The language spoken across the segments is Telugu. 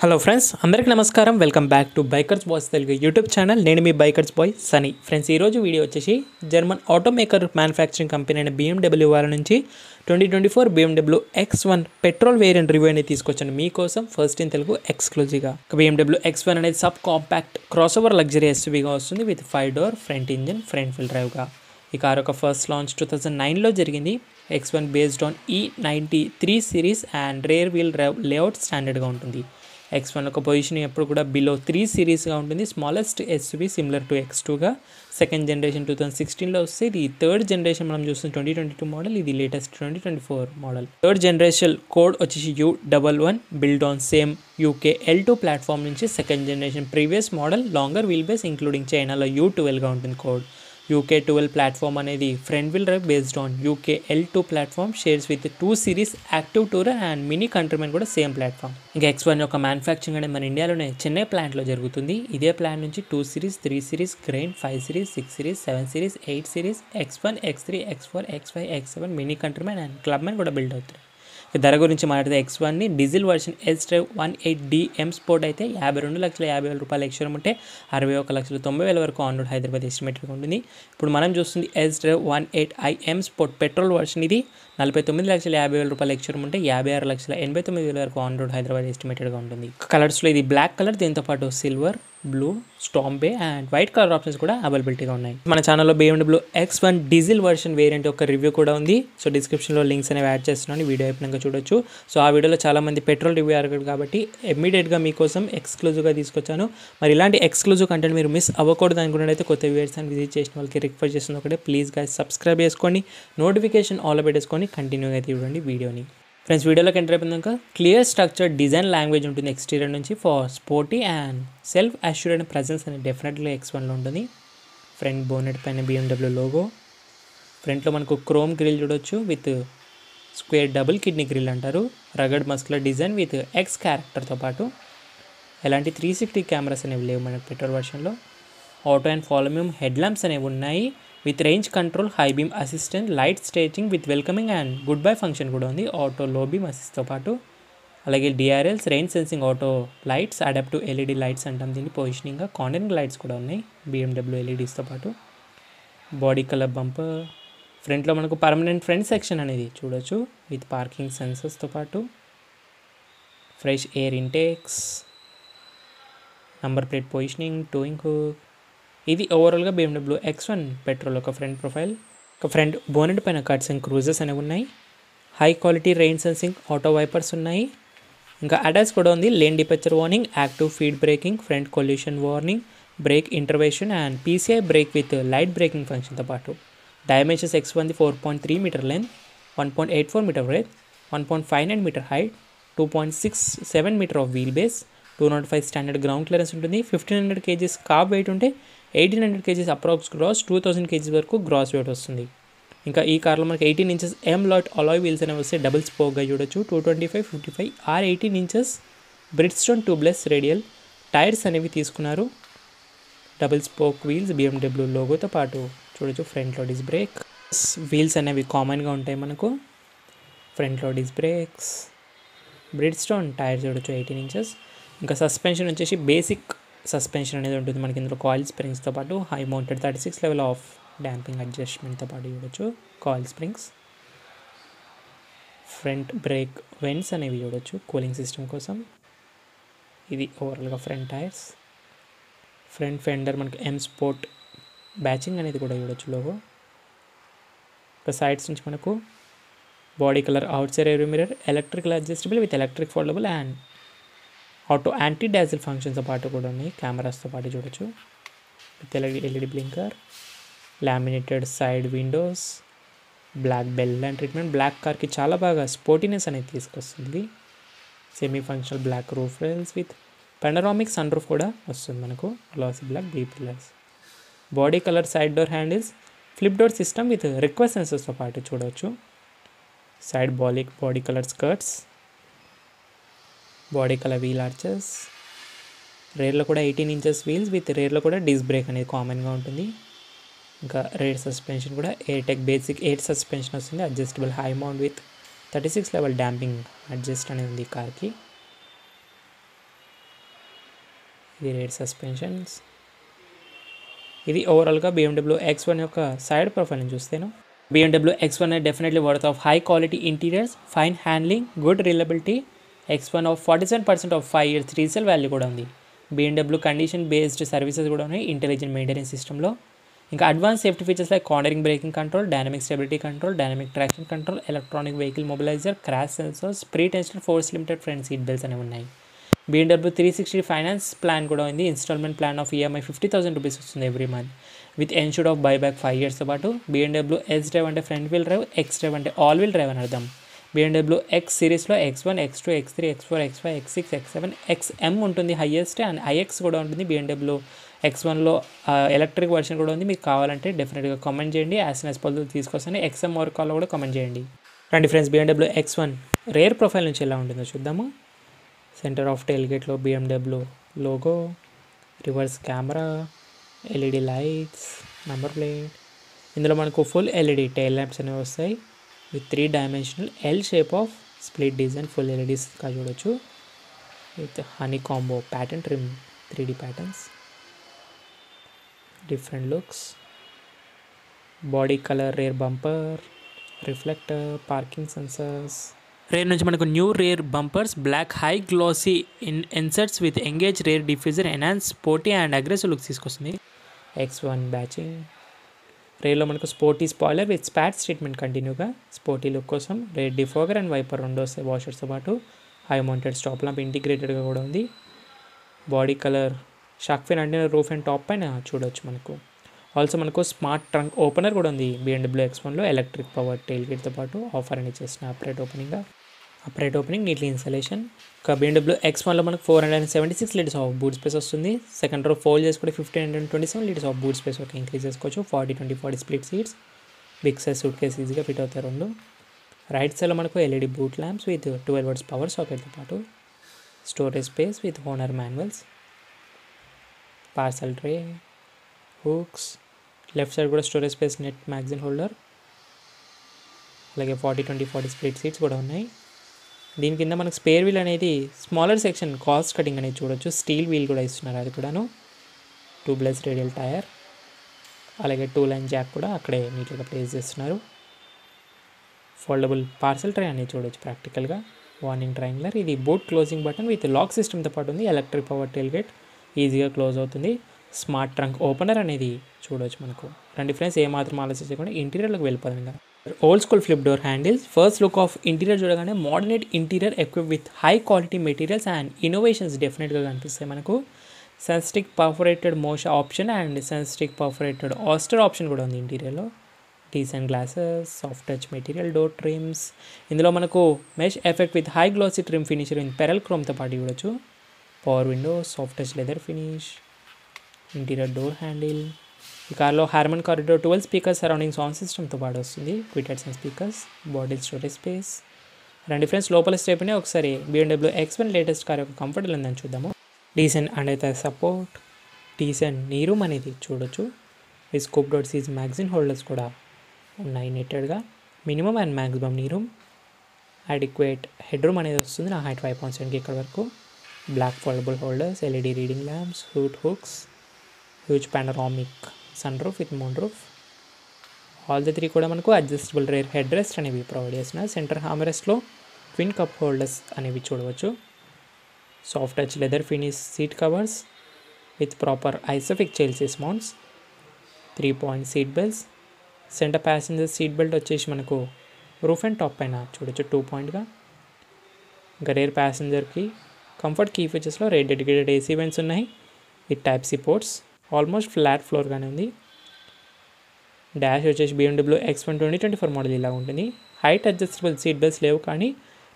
హలో ఫ్రెండ్స్, అందరికీ నమస్కారం. Welcome back to bikers boys Telugu YouTube channel. నేను మీ బైకర్స్ బాయ్ సనీ. ఫ్రెండ్స్, ఈరోజు వీడియో వచ్చేసి జర్మన్ ఆటోమేకర్ మ్యానుఫ్యాక్చరింగ్ కంపెనీ అయిన BMW వాళ్ళ నుంచి 2024 BMW X1 petrol variant review అనేది తీసుకొచ్చాను మీకోసం ఫస్ట్ ఇన్ తెలుగు ఎక్స్క్లూజివ్గా. BMW X1 అనేది sub compact cross over luxury ఎస్యూవీగా వస్తుంది with 5 door front engine front wheel డ్రైవ్గా. ఈ కార్ ఒక ఫస్ట్ లాంచ్ 2009లో జరిగింది. X1 based on E93 series and rear wheel drive layout స్టాండర్డ్గా ఉంటుంది. X1 ఒక పొజిషన్ ఎప్పుడు కూడా బిలో 3 సిరీస్గా ఉంటుంది. స్మాలెస్ట్ ఎస్యూవీ సిమిలర్ టు X2గా. సెకండ్ జనరేషన్ 2016లో వస్తే ఇది థర్డ్ జనరేషన్ మనం చూస్తుంది 2022 మోడల్. ఇది latest 2024 model. Third generation code వచ్చేసి U11 build on same UK L2 platform నుంచి second generation previous model longer wheel base including చైనాలో U12గా ఉంటుంది కోడ్. UK12 ప్లాట్ఫామ్ అనేది front wheel drive based on UK L2 platform shares with 2 series active tourer and Mini Countryman కూడా సేమ్ ప్లాట్ఫామ్. ఇంకా X1 యొక్క మ్యానుఫ్యాక్చరింగ్ అనేది మన ఇండియాలోనే చెన్నై ప్లాంట్లో జరుగుతుంది. ఇదే ప్లాంట్ నుంచి 2 series 3 series gran 5 series 6 series 7 series 8 series X1 X3 X4 X5 X7 Mini Countryman and Clubman కూడా బిల్డ్ అవుతాయి. ధర గురించి మాట్లాడితే X1ని diesel version S drive 18D M sport అయితే 52,50,000 రూపాయలు ఎక్స్ట్రా ఉంటే 61,90,000 వరకు ఆన్ రోడ్ హైదరాబాద్ ఎస్టిమేట్గా ఉంటుంది. ఇప్పుడు మనం చూస్తుంది S drive 18i M sport petrol version. ఇది 49,50,000 రూపాయలు ఎక్స్ట్రా ఉంటే 56,89,000 వరకు ఆన్ రోడ్ హైదరాబాద్ ఎస్టిమేటెడ్గా ఉంటుంది. కలర్స్లో ఇది బ్లాక్ కలర్, దీంతోపాటు silver, blue, storm bay and white colour options కూడా అవైలబిలిటీగా ఉన్నాయి. మన ఛానల్లో BMW X1 diesel version variant యొక్క రివ్యూ కూడా ఉంది. సో డిస్క్రిప్షన్లో లింక్స్ అనేవి యాడ్ చేస్తున్నాను, వీడియో అయిపోయినాక చూడొచ్చు. సో ఆ వీడియోలో చాలామంది పెట్రోల్ రివ్యూ అడగరు కాబట్టి ఇమ్మీడియట్గా మీకోసం ఎక్స్క్లూజివ్గా తీసుకొచ్చాను. మరి ఇలాంటి ఎక్స్క్లూజివ్ కంటెంట్ మీరు మిస్ అవ్వకూడదు అనుకున్నట్టయితే కొత్త వ్యూవర్స్ అని విజిట్ చేసిన వాళ్ళకి రిక్వెస్ట్ చేస్తుంది ఒకటే, ప్లీజ్ గైస్ సబ్స్క్రైబ్ చేసుకోండి, నోటిఫికేషన్ ఆల్ పెట్టేసుకొని కంటిన్యూగా అయితే చూడండి వీడియోని. ఫ్రెండ్స్, వీడియోలోకి ఎంటర్ అయిపోయినాక క్లియర్ స్ట్రక్చర్ డిజైన్ లాంగ్వేజ్ ఉంటుంది ఎక్స్టీరియర్ నుంచి for sporty and self assured presence అనేది డెఫినెట్లీ X1లో ఉంటుంది. ఫ్రంట్ బోనెట్ పైన BMW లోగో, ఫ్రంట్లో మనకు క్రోమ్ గ్రిల్ చూడొచ్చు with square double kidney grille అంటారు. Rugged muscular design with X క్యారెక్టర్తో పాటు ఎలాంటి 360 కెమెరాస్ అనేవి లేవు మనకు పెట్రోల్ వర్షన్లో. ఆటో అండ్ ఫాలోమ్యూమ్ హెడ్ ల్యాంప్స్ అనేవి ఉన్నాయి with range control, high beam assistant, light staging with welcoming and good bye function కూడా ఉంది ఆటో లో బీమ్ అసిస్ట్తో పాటు. అలాగే DRLs, rain sensing auto lights, adaptive LED lights అంటాం దీన్ని పొజిషనింగ్గా. కార్నరింగ్ లైట్స్ కూడా ఉన్నాయి BMW LEDస్తో పాటు. బాడీ కలర్ బంపర్, ఫ్రంట్లో మనకు పర్మనెంట్ ఫ్రంట్ సెక్షన్ అనేది చూడొచ్చు విత్ పార్కింగ్ సెన్సర్స్తో పాటు. Fresh air intakes, number plate positioning, towing hook. ఇది ఓవరాల్గా BMW X1 పెట్రోల్ ఒక ఫ్రంట్ ప్రొఫైల్. ఒక ఫ్రంట్ బోనెట్ పైన కట్స్ అండ్ క్రూజెస్ అనేవి ఉన్నాయి. High quality rain sensing auto wipers ఉన్నాయి. ఇంకా అడాస్ కూడా ఉంది, lane departure warning, active feed braking, front collision warning, brake intervention and PCI brake with light braking ఫంక్షన్తో పాటు. Dimensions X1 4.3 metre length, 1.84 metre breadth, 1.59 metre height, 2.67 metre of wheel base, 205 standard ground clearance ఉంటుంది. 1,500 kgs కార్బ్ వెయిట్ ఉంటే 1,800 kgs అప్రాక్స్ గ్రాస్, 2,000 kgs వరకు గ్రాస్ వెయిట్ వస్తుంది. ఇంకా ఈ కార్లో మనకి 18 ఇంచెస్ M-లాట్ అలాయ్ వీల్స్ అనేవి వస్తే డబుల్ స్పోక్గా చూడొచ్చు. 225/55 R 18 inches Bridgestone tubeless radial tyres అనేవి తీసుకున్నారు. డబుల్ స్పోక్ వీల్స్ BMW లోగోతో పాటు చూడొచ్చు. ఫ్రంట్లో డిస్క్ బ్రేక్, వీల్స్ అనేవి కామన్గా ఉంటాయి మనకు. ఫ్రంట్లో డిస్క్ బ్రేక్స్, బ్రిడ్స్టోన్ టైర్ చూడొచ్చు 18 ఇంచెస్. ఇంకా సస్పెన్షన్ వచ్చేసి బేసిక్ సస్పెన్షన్ అనేది ఉంటుంది మనకి. ఇందులో కాయిల్ స్ప్రింగ్స్తో పాటు high mounted 36 level of damping అడ్జస్ట్మెంట్తో పాటు చూడొచ్చు coil springs. Front brake vents అనేవి చూడొచ్చు కూలింగ్ సిస్టమ్ కోసం. ఇది ఓవరాల్గా ఫ్రంట్ టైర్స్. ఫ్రంట్ ఫెండర్ మనకి M స్పోర్ట్ బ్యాచింగ్ అనేది కూడా చూడొచ్చు లోగో. ఒక సైడ్స్ నుంచి మనకు body colour outside rear mirror, electrical adjustable with electric foldable and auto anti dazzle ఫంక్షన్స్తో పాటు కూడా ఉన్నాయి. కెమెరాస్తో పాటు చూడొచ్చు with LED blinker, laminated side windows, black bell and treatment. Black కార్కి చాలా బాగా స్పోర్టీనెస్ అనేది తీసుకొస్తుంది. Semi functional black roof rails with panoramic sun roof కూడా వస్తుంది మనకు. Glossy black B pillars, body colour side door handles, flip door system with request సెన్సర్స్తో పాటు చూడవచ్చు. Side body colour skirts, body colour wheel arches. రేర్లో కూడా 18 ఇంచెస్ వీల్స్ విత్ రేర్లో కూడా డిస్క్ బ్రేక్ అనేది కామన్గా ఉంటుంది. ఇంకా రేర్ సస్పెన్షన్ కూడా ఎయిర్టెక్ బేసిక్ ఎయిర్ సస్పెన్షన్ వస్తుంది. Adjustable high mount with 36 level damping adjust అనేది ఉంది కార్కి. ఇది రేర్ సస్పెన్షన్స్. ఇది ఓవరాల్గా BMW X1 యొక్క సైడ్ ప్రొఫైల్ని చూస్తేను BMW X1 definitely worth of high quality interiors, fine handling, good reliability. X1 of 47% of 5 years resale value కూడా ఉంది. BMW కండిషన్ బేస్డ్ సర్వీసెస్ కూడా ఉన్నాయి ఇంటెలిజెంట్ మెయింటెనెన్స్ సిస్టంలో. ఇంకా advance safety features like cornering braking control, dynamic stability control, dynamic traction control, electronic vehicle mobiliser, crash sensors, pre tested force limited front seat belts అనేవి ఉన్నాయి. BMW 360 ఫైనాన్స్ ప్లాన్ కూడా ఉంది. Instalment plan of EMI 50,000 rupees వస్తుంది every month with ensured of buyback 5 yearsతో పాటు. BMW S డ్రైవ్ అంటే front wheel drive, X drive అంటే ఆల్ వీల్ డ్రైవ్ అని అర్థం. BMW X సిరీస్లో X1, X2, X3, X4, X5, X6, X7, XM ఉంటుంది హైయెస్ట్, అండ్ IX కూడా ఉంటుంది. BMW X1లో ఎలక్ట్రిక్ వర్షన్ కూడా ఉంది. మీకు కావాలంటే డెఫినెట్గా కామెంట్ చేయండి. యాజ్ సూన్ యాజ్ పాసిబుల్ తీసుకొస్తాను. XM వర్క్ కాల్లో కూడా కామెంట్ చేయండి. రండి friends, BMW X1 rare profile నుంచి ఎలా ఉంటుందో చూద్దాము. సెంటర్ ఆఫ్ టెయిల్ గేట్లో BMW logo, reverse camera, LED lights, number plate. ఇందులో మనకు ఫుల్ LED టైల్ ల్యాంప్స్ అనేవి వస్తాయి with 3 dimensional L shape of split design full LEDస్గా చూడొచ్చు with honeycomb pattern trim 3D patterns, different looks, body colour, rear bumper, reflector, parking sensors. Rear నుంచి మనకు new rear bumpers, black high glossy inserts with engage rear diffuser, enhance sporty and aggressive looks తీసుకొస్తుంది. X1 బ్యాచింగ్. రేర్లో మనకు sporty spoiler with spots treatment కంటిన్యూగా స్పోర్టీ లుక్ కోసం రేర్ డిఫాగర్ అండ్ వైపర్ రెండు వస్తాయి వాషర్స్తో పాటు. హై మౌంటెడ్ స్టాప్ ల్యాంప్ ఇంటిగ్రేటెడ్గా కూడా ఉంది. బాడీ కలర్ షార్క్ ఫిన్ అంటే రూఫ్ అండ్ టాప్ పైన చూడవచ్చు మనకు. ఆల్సో మనకు స్మార్ట్ ట్రంక్ ఓపెనర్ కూడా ఉంది BMW X1లో. ఎలక్ట్రిక్ పవర్ టెయిల్ గేట్తో పాటు ఆఫర్ అని చేసిన అప్రైట్ ఓపెనింగ్ నీట్లీ ఇన్స్టలేషన్. ఇంకా BMW X1లో మనకు 476 liters ఆఫ్ బూట్ స్పేస్ వస్తుంది. సెకండ్ రో ఫోల్డ్ చేసుకుంటే 1527 liters ఆఫ్ బూట్ స్పేస్ ఒక ఇంక్రీజ్ చేసుకోవచ్చు. 40-20-40 split seats, big size suitcase ఈజీగా ఫిట్ అవుతాయి రెండు. రైట్ సైడ్లో మనకు LED boot lamps with 12 watts power సాకెట్తో పాటు storage space with owner manuals, parcel tray, hooks. Left side కూడా storage space, net magazine holder, అలాగే 40-20-40 స్ప్లిట్ సీట్స్ కూడా ఉన్నాయి. దీని కింద మనకు స్పేర్ వీల్ అనేది స్మాలర్ సెక్షన్ కాస్ట్ కటింగ్ అనేది చూడొచ్చు. స్టీల్ వీల్ కూడా ఇస్తున్నారు, అది కూడాను. 2+ రేడియల్ టైర్, అలాగే 2-line జాక్ కూడా అక్కడే నీట్గా ప్లేస్ చేస్తున్నారు. ఫోల్డబుల్ పార్సల్ ట్రే అనేది చూడొచ్చు ప్రాక్టికల్గా. వార్నింగ్ ట్రయాంగులర్, ఇది boot closing button with lock సిస్టమ్తో పాటు ఉంది. ఎలక్ట్రిక్ పవర్ టెయిల్ గేట్ ఈజీగా క్లోజ్ అవుతుంది. స్మార్ట్ ట్రంక్ ఓపెనర్ అనేది చూడవచ్చు మనకు. రండి ఫ్రెండ్స్, ఏమాత్రం ఆలోచించకుండా ఇంటీరియర్లోకి వెళ్ళిపోదాం. ఇంకా old school flip door handles. First look of interior చూడగానే moderate interior equip with high quality materials and innovations డెఫినెట్గా కనిపిస్తాయి మనకు. Sensatec perforated mocha option and Sensatec perforated oyster option కూడా ఉంది ఇంటీరియర్లో. Decent glasses, soft touch material door trims. ఇందులో మనకు mesh effect with high glossy trim finisher in pearl క్రోమ్తో పాటు చూడొచ్చు. Power window, soft touch leather finish, interior door handle. ఈ కార్లో Harman Kardon 12 speakers surrounding sound సిస్టమ్తో పాటు వస్తుంది. క్విట్ హెడ్సన్ స్పీకర్స్, బాడీ స్టోరేజ్ స్పేస్. రెండు ఫ్రెండ్స్ లోపల స్టెప్ని ఒకసారి BMW X1 లేటెస్ట్ కార్ యొక్క కంఫర్టబుల్ ఉందని చూద్దాము. డీసెంట్ అండ్ అయితే సపోర్ట్, డీసెంట్ నీ రూమ్ అనేది చూడొచ్చు. ఈ స్కూప్ డోర్ సీజ్ మ్యాగజైన్ హోల్డర్స్ కూడా ఉన్నాయి నెట్టెడ్గా. Minimum and maximum knee room. Adequate head room అనేది వస్తుంది. నా హైట్ 5.7 ఇక్కడ వరకు. Black foldable holders, LED reading lamps, hooks, huge panoramic sun roof with moon roof. All the 3 కూడా మనకు అడ్జస్టబుల్ రేర్ హెడ్ రెస్ట్ అనేవి ప్రొవైడ్ చేస్తున్నారు. సెంటర్ హార్మ్రెస్ట్లో ట్విన్ కప్ హోల్డర్స్ అనేవి చూడవచ్చు. Soft touch leather finish seat covers with proper Isofix child mounts. 3-point seat belts. Centre passenger seat belt వచ్చేసి మనకు రూఫ్ అండ్ టాప్ పైన చూడొచ్చు 2-pointగా. ఇంకా రేర్ ప్యాసింజర్కి కంఫర్ట్ కీ ఫీచర్స్లో రేర్ డెడికేటెడ్ AC వెంట్స్ ఉన్నాయి with Type-C ports. Almost flat ఫ్లోర్గానే ఉంది. డాష్ వచ్చేసి BMW X1 2024 మోడల్ ఇలా ఉంటుంది. హైట్ అడ్జస్టబుల్ సీట్ బెల్ట్స్ లేవు, కానీ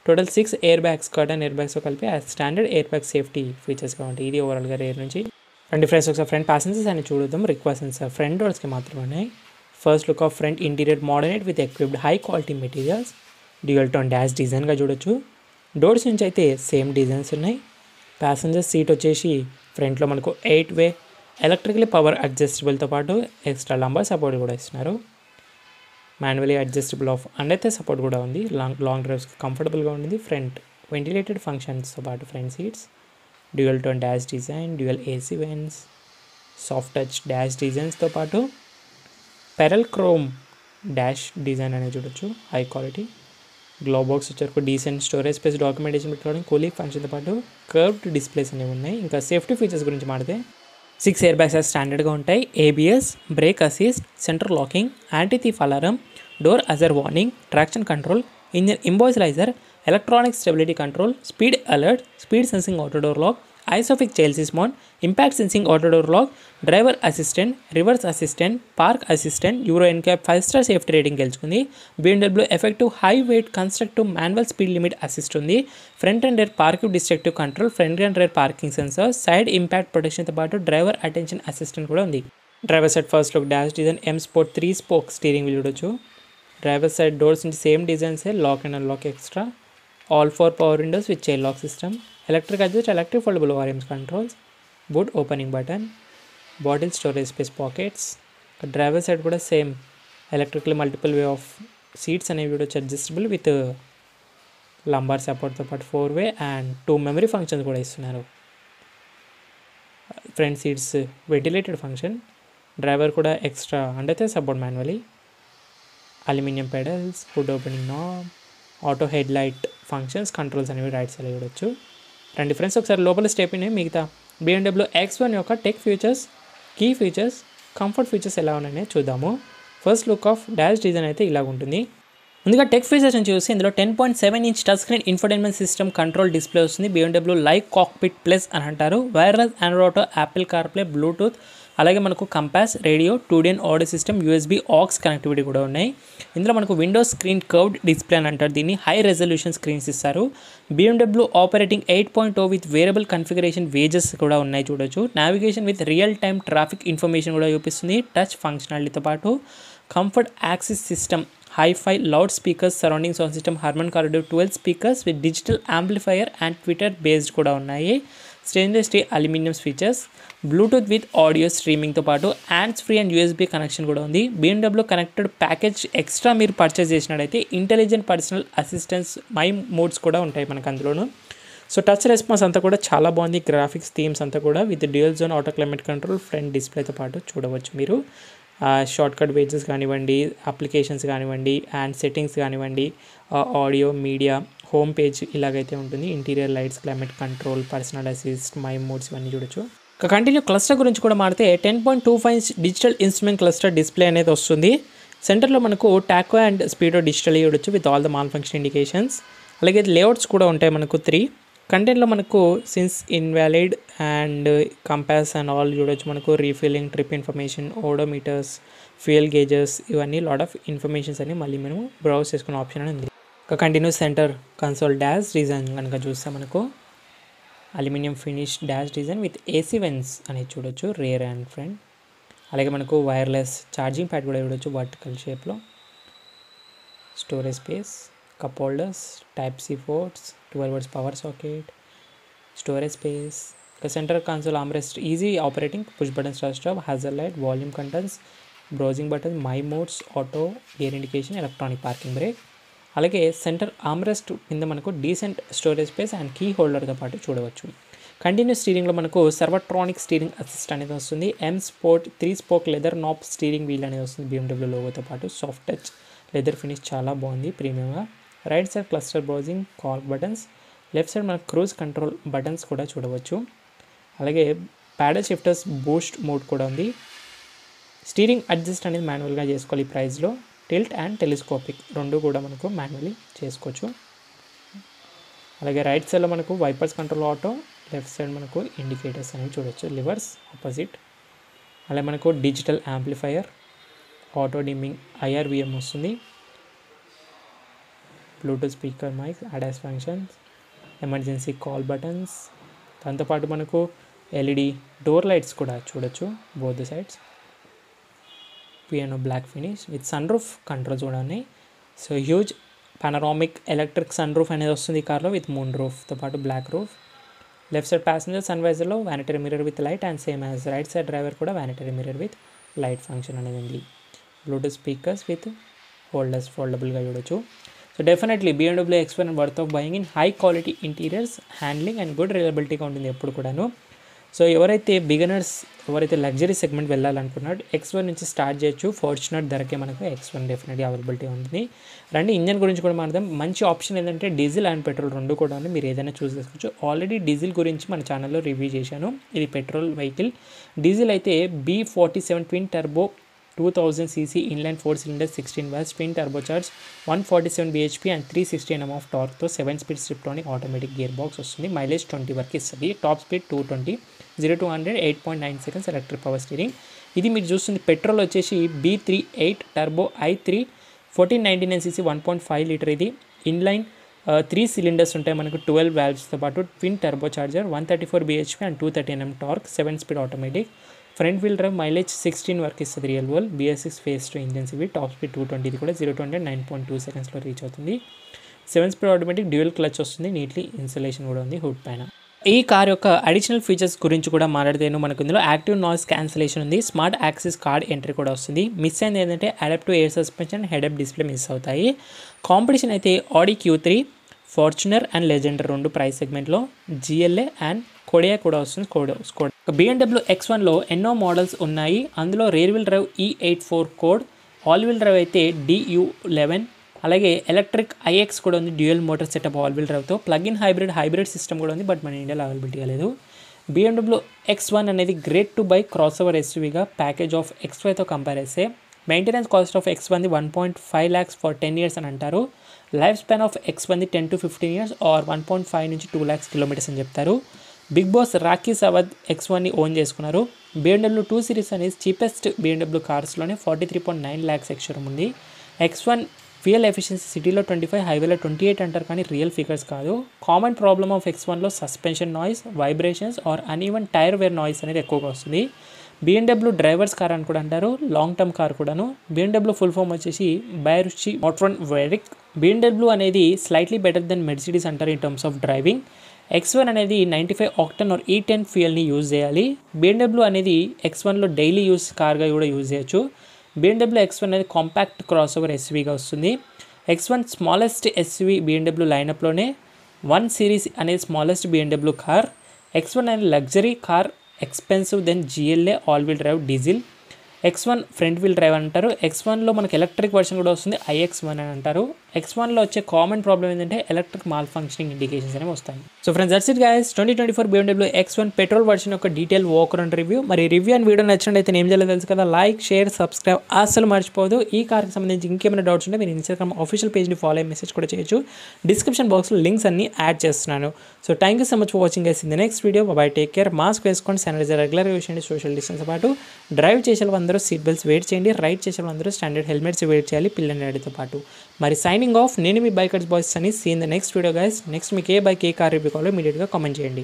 total 6 air bags, curtain air బ్యాగ్స్తో కలిపి స్టాండర్డ్ ఎయిర్ బ్యాగ్ సేఫ్టీ ఫీచర్స్గా ఉంటాయి. ఇది ఓవరాల్గా రేర్ నుంచి. రెండు ఫ్రెండ్స్ ఒకసారి ఫ్రంట్ ప్యాసింజర్స్ అని చూద్దాం. రిక్వెస్ట్ సెన్సార్ ఫ్రంట్ డోర్స్కి మాత్రమే ఉన్నాయి. First look of front interior moderate with equipped high quality materials. Dual tone dash డిజైన్గా చూడొచ్చు. డోర్స్ నుంచి అయితే సేమ్ డిజైన్స్ ఉన్నాయి. ప్యాసింజర్ సీట్ వచ్చేసి ఫ్రంట్లో మనకు 8-way ఎలక్ట్రికలీ పవర్ అడ్జస్టబుల్తో పాటు ఎక్స్ట్రా లంబర్ సపోర్ట్ కూడా ఇస్తున్నారు. మాన్యువలీ అడ్జస్టబుల్ ఆఫ్ అండ్ అయితే సపోర్ట్ కూడా ఉంది. లాంగ్ డ్రైవ్స్కి కంఫర్టబుల్గా ఉంటుంది. ఫ్రంట్ వెంటిలేటెడ్ ఫంక్షన్స్తో పాటు front seats. Dual tone dash design, dual AC vents, soft touch dash డిజైన్స్తో పాటు పెరల్ క్రోమ్ డాష్ డిజైన్ అనేది చూడొచ్చు, హై క్వాలిటీ. గ్లో బాక్స్ వచ్చేవరకు డీసెంట్ స్టోరేజ్ స్పేస్, డాక్యుమెంటేషన్ పెట్టుకోవడానికి, కూలింగ్ ఫంక్షన్తో పాటు కర్వ్డ్ డిస్ప్లేస్ అనేవి ఉన్నాయి. ఇంకా సేఫ్టీ ఫీచర్స్ గురించి మాడితే 6 ఎయిర్ బ్యాగ్స్ స్టాండర్డ్గా ఉంటాయి. ABS, brake assist, centre locking, anti theft alarm, door ajar warning, traction control, engine immobiliser, electronic stability control, speed alert, speed sensing auto door lock, Isofix child system, impact sensing auto door lock, driver assistant, reverse assistant, park assistant, Euro NCAP 5-star safety rating గెలుచుకుంది. BMW effective high weight constructive manual speed limit assist ఉంది. Front and rear parking destructive control, front and rear parking sensor, side impact ప్రొటెక్షన్తో పాటు డ్రైవర్ అటెన్షన్ అసిస్టెంట్ కూడా ఉంది. Driver side first look dash design, M Sport 3 spoke steering wheel చూడొచ్చు. డ్రైవర్ సైడ్ డోర్స్ నుంచి సేమ్ డిజైన్సే, lock and unlock extra, all 4 power windows with chain lock system, electric adjust, electric foldable ORMs controls, boot opening button, bottle storage space pockets. Driver side kuda same electrically multiple way of seats అనేవి కూడా adjustable with lumbar support తో పాటు 4-way and 2 memory functions కూడా ఇస్తున్నారు. Front seats ventilated function, driver కూడా ఎక్స్ట్రా అంటే support manually, aluminium pedals, hood opening knob, auto head light functions, controls అనేవి రైట్ సైడ్ చూడొచ్చు. రెండు ఫ్రెండ్స్ ఒకసారి లోపల స్టెప్ ఇన్ మిగతా BMW X1 యొక్క tech features, key features, comfort features ఎలా ఉన్నాయో చూద్దాము. First look of dash design అయితే ఇలా ఉంటుంది. ముందుగా టెక్ ఫీచర్స్ నుంచి చూస్తే ఇందులో 10.7-inch touch screen infotainment system control display వస్తుంది. BMW లైవ్ కాక్పిట్ ప్లస్ అని అంటారు. Wireless Android auto, Apple CarPlay, Bluetooth, అలాగే మనకు compass, radio, 2DN audio system, USB AUX connectivity కూడా ఉన్నాయి. ఇందులో మనకు విండోస్ స్క్రీన్ కర్వ్డ్ డిస్ప్లే అని అంటారు. దీన్ని హై రెజల్యూషన్ స్క్రీన్స్ ఇస్తారు. BMW operating 8.0 with variable configuration వేజెస్ కూడా ఉన్నాయి చూడొచ్చు. Navigation with real time traffic information కూడా చూపిస్తుంది. టచ్ ఫంక్షనాలిటీతో పాటు comfort access system, hi fi loud speakers, surrounding sound system, Harman Kardon 12 speakers with digital amplifier and twitter based కూడా ఉన్నాయి. Stainless steel aluminium features, Bluetooth with audio స్ట్రీమింగ్తో పాటు hands free and USB connection కూడా ఉంది. BMW కనెక్టెడ్ ప్యాకేజ్ ఎక్స్ట్రా మీరు పర్చేస్ చేసినట్టయితే intelligent personal assistance my modes కూడా ఉంటాయి మనకు అందులోను. సో టచ్ రెస్పాన్స్ అంతా కూడా చాలా బాగుంది. గ్రాఫిక్స్ థీమ్స్ అంతా కూడా with dual zone auto climate control front డిస్ప్లేతో పాటు చూడవచ్చు మీరు. షార్ట్ కట్ వేజెస్ కానివ్వండి, అప్లికేషన్స్ కానివ్వండి, అండ్ సెట్టింగ్స్ కానివ్వండి, ఆడియో, మీడియా, హోమ్ పేజ్ ఇలాగైతే ఉంటుంది. Interior lights, climate control, personal assist, my modes ఇవన్నీ చూడొచ్చు. కంటిన్యూ క్లస్టర్ గురించి కూడా మాడితే 10.25-inch digital instrument cluster display అనేది వస్తుంది. సెంటర్లో మనకు టాకో అండ్ స్పీడో డిజిటల్ చూడొచ్చు with all the mall function indications. అలాగే లేఅవుట్స్ కూడా ఉంటాయి మనకు 3. కంటెంట్లో మనకు since invalid and compass and all చూడొచ్చు. మనకు refilling, trip information, odometers, fuel gauges, ఇవన్నీ లాట్ ఆఫ్ ఇన్ఫర్మేషన్స్ అని మళ్ళీ మేము బ్రౌజ్ చేసుకునే ఆప్షన్ అని ఉంది. Continue centre console dash design కనుక చూస్తే మనకు aluminium finish dash design with AC vents అనేది చూడొచ్చు రియర్ అండ్ ఫ్రంట్. అలాగే మనకు వైర్లెస్ ఛార్జింగ్ ప్యాడ్ కూడా చూడొచ్చు వర్టికల్ షేప్లో. Storage space, cup holders, Type-C ports, 12 volts power socket, storage space. Centre console armrest, easy operating, push button start stop, hazard light, volume controls, browsing button, my modes, auto, gear indication, electronic parking brake. అలాగే సెంటర్ ఆర్మ్రెస్ట్ కింద మనకు decent storage space and key హోల్డర్తో పాటు చూడవచ్చు. కంటిన్యూస్ స్టీరింగ్లో మనకు సర్వట్రానిక్ స్టీరింగ్ అసిస్ట్ అనేది వస్తుంది. M Sport 3 spoke leather nappa steering wheel అనేది వస్తుంది. BMW లోగోతో పాటు సాఫ్ట్ టచ్ లెదర్ ఫినిష్ చాలా బాగుంది ప్రీమియంగా. Right side cluster browsing, call buttons, left side మనకు క్రూజ్ కంట్రోల్ బటన్స్ కూడా చూడవచ్చు. అలాగే ప్యాడల్ షిఫ్టర్స్, బూస్ట్ మోడ్ కూడా ఉంది. స్టీరింగ్ అడ్జస్ట్ అనేది మాన్యువల్గా చేసుకోవాలి ఈ ప్రైస్లో. టిల్ట్ అండ్ టెలిస్కోపిక్ రెండు కూడా మనకు మాన్యువల్లీ చేసుకోవచ్చు. అలాగే రైట్ సైడ్లో మనకు wipers control auto, left side మనకు ఇండికేటర్స్ అనేవి చూడవచ్చు, లివర్స్ ఆపోజిట్. అలాగే మనకు digital amplifier, auto dimming, IRVM వస్తుంది. Bluetooth speaker, mic, ADAS functions, emergency call buttons. దాంతోపాటు మనకు LED డోర్ లైట్స్ కూడా చూడొచ్చు both the sides. Piano black finish with sun roof controls కూడా ఉన్నాయి. So huge panoramic electric sun roof అనేది వస్తుంది ఈ కార్లో విత్ మూన్ రూఫ్తో పాటు black roof. Left side passenger sun వైజర్లో vanity mirror with light and same as right side driver కూడా vanity mirror with light function అనేది ఉంది. బ్లూటూత్ స్పీకర్స్ విత్ హోల్డర్స్ ఫోల్డబుల్గా చూడొచ్చు. So definitely BMW X1 worth of buying in high quality interiors, handling and good రిలయబిలిటీగా ఉంటుంది ఎప్పుడు కూడాను. సో ఎవరైతే బిగినర్స్, ఎవరైతే లగ్జరీ సెగ్మెంట్ వెళ్ళాలనుకున్నాడు X1 నుంచి స్టార్ట్ చేయొచ్చు. ఫార్చునర్ ధరకే మనకు X1 డెఫినెట్గా అవైలబిలిటీ ఉంటుంది. రండి ఇంజన్ గురించి కూడా మాట్లాడదాం. మంచి ఆప్షన్ ఏంటంటే డీజిల్ అండ్ పెట్రోల్ రెండు కూడా మీరు ఏదైనా చూస్ చేసుకోవచ్చు. ఆల్రెడీ డీజిల్ గురించి మన ఛానల్లో రివ్యూ చేశాను. ఇది పెట్రోల్ వెహికల్. డీజిల్ అయితే B47 twin turbo 2000 cc inline 4 cylinder 16 valves twin turbocharged 147 bhp and 360 Nm of torque తో 7 speed Striptronic automatic gear box వస్తుంది. మైలేజ్ 20 వరకు ఇస్తుంది. Top speed 220, 0 to 100 8.9 seconds electric power steering. ఇది మీరు చూస్తుంది పెట్రోల్ వచ్చేసి B38 turbo i3 1499 cc 1.5 litre. ఇది ఇన్లైన్ 3 cylinders ఉంటాయి మనకు 12 valvesతో పాటు twin turbo charger 134 bhp and 230 Nm torque 7 speed automatic. Front wheel drive mileage 16 వరకు ఇస్తుంది. Real world BS6 phase 2 engines ఇవి. టాప్ స్పీడ్ 220, ఇది కూడా 0 to 100 9.2 secondsలో రీచ్ అవుతుంది. 7 స్పీడ్ ఆటోమేటిక్ డ్యూయల్ క్లచ్ వస్తుంది. నీట్లీ ఇన్సులేషన్ కూడా ఉంది హుడ్ పైన. ఈ కార్ యొక్క అడిషనల్ ఫీచర్స్ గురించి కూడా మాట్లాడితేను మనకు ఇందులో యాక్టివ్ నాయిస్ క్యాన్సిలేషన్ ఉంది. స్మార్ట్ యాక్సెస్ కార్డ్ ఎంట్రీ కూడా వస్తుంది. మిస్ అయింది ఏంటంటే adaptive air suspension, head up display miss అవుతాయి. కాంపిటీషన్ అయితే Audi Q3, Fortuner and Legender రెండు ప్రైస్ సెగ్మెంట్లో, GLA అండ్ కొడియా కూడా వస్తుంది. స్కోడా BMW X1లో ఎన్నో మోడల్స్ ఉన్నాయి. అందులో rear wheel drive E84 code, all wheel drive అయితే DU11, అలాగే ఎలక్ట్రిక్ IX కూడా ఉంది. Dual motor setup all wheel డ్రైవ్తో. ప్లగ్-ఇన్ హైబ్రిడ్ సిస్టమ్ కూడా ఉంది, బట్ మన ఇండియాలో అవైలబిలిటీ లేదు. BMW X1 అనేది great to buy cross over SUVగా ప్యాకేజ్ ఆఫ్ X5తో కంపేర్ చేస్తే maintenance cost of X1 1.5 lakhs for 10 years అని అంటారు. Life span of X1 10 to 15 years or 1.5 నుంచి 2 lakhs kilometers అని చెప్తారు. బిగ్ బాస్ రాకీ సవద్ X1ని ఓన్ చేసుకున్నారు. BMW 2 Series అనేది చీపెస్ట్ BMW కార్స్లోనే 43.9 lakhs ఎక్స్షోరూమ్ ఉంది. X1 ఫ్యూయల్ ఎఫిషియన్సీ సిటీలో 25, హైవేలో 28 అంటారు, కానీ రియల్ ఫిగర్స్ కాదు. కామన్ ప్రాబ్లమ్ ఆఫ్ X1లో suspension noise, vibrations or uneven tyre wear noise అనేది ఎక్కువగా వస్తుంది. BMW డ్రైవర్స్ కార్ అని కూడా అంటారు, లాంగ్ టర్మ్ కార్ కూడాను. BMW ఫుల్ ఫామ్ వచ్చేసి బైరుచి మోట్రాన్ వెరిక్. BMW అనేది స్లైట్లీ బెటర్ దెన్ మెర్సిడీస్ అంటారు in terms of driving. X1 అనేది 95 ఆక్టన్ ఆర్ E10 ఫ్యూయల్ని యూజ్ చేయాలి. BMW అనేది X1లో డైలీ యూజ్ కార్గా కూడా యూజ్ చేయొచ్చు. BMW X1 అనేది కాంపాక్ట్ క్రాస్ ఓవర్ SUVగా వస్తుంది. X1 స్మాలెస్ట్ SUV BMW లైనప్లోనే. 1 Series అనేది స్మాలెస్ట్ BMW కార్. X1 అనేది luxury car, expensive then GLA all wheel drive diesel. X1 front wheel drive అంటారు. X1లో మనకి ఎలక్ట్రిక్ వర్షన్ కూడా వస్తుంది, iX1 అని అంటారు. X1లో వచ్చే కామన్ ప్రాబ్లమ్ ఏంటంటే ఎలక్ట్రిక్ మాల్ ఫంక్షనింగ్ ఇండికేషన్స్ అనేవి వస్తాయి. So friends that's it guys, 2024 BMW X1 petrol version యొక్క డీటెయిల్ వాక్ అరౌండ్ రివ్యూ. మరి రివ్యూ అండ్ వీడియో నచ్చినట్లయితే ఏం చేయాలో తెలుసు కదా, లైక్, షేర్, సబ్స్క్రైబ్ అస్సలు మర్చిపోదు. ఈ కార్కి సంబంధించి ఇంకేమైనా డౌట్స్ ఉంటే మీరు ఇన్స్టాగ్రామ్ ఆఫీషియల్ పేజ్ని ఫాలో అయ్యి మెసేజ్ కూడా చేయొచ్చు. డిస్క్రిప్షన్ బాక్స్లో లింక్స్ అన్ని యాడ్ చేస్తున్నాను. So thank you so much for watching guys. In the next video by, take care. Mask వేసుకోండి, శానిటైజర్ రెగ్యులర్గా యూస్ చేయండి, సోషల్ డిస్టెన్స్ పాటు. డ్రైవ్ చేసే వాళ్ళందరూ సీట్ బెల్ట్స్ వెయిట్ చేయండి, రైడ్ చేసే వాళ్ళందరూ స్టాండర్డ్ హెల్మెట్స్ వెయిట్ చేయాలి పిల్లల డాడీతో పాటు. మరి సైనింగ్ ఆఫ్, నేను మీ బైకర్స్ బాయ్స్ అని. See in the next video guys. Next మీకు ఏ బైక్, ఏ కార్ రివ్యూ కావాలో ఇమీడియట్గా కామెంట్ చేయండి.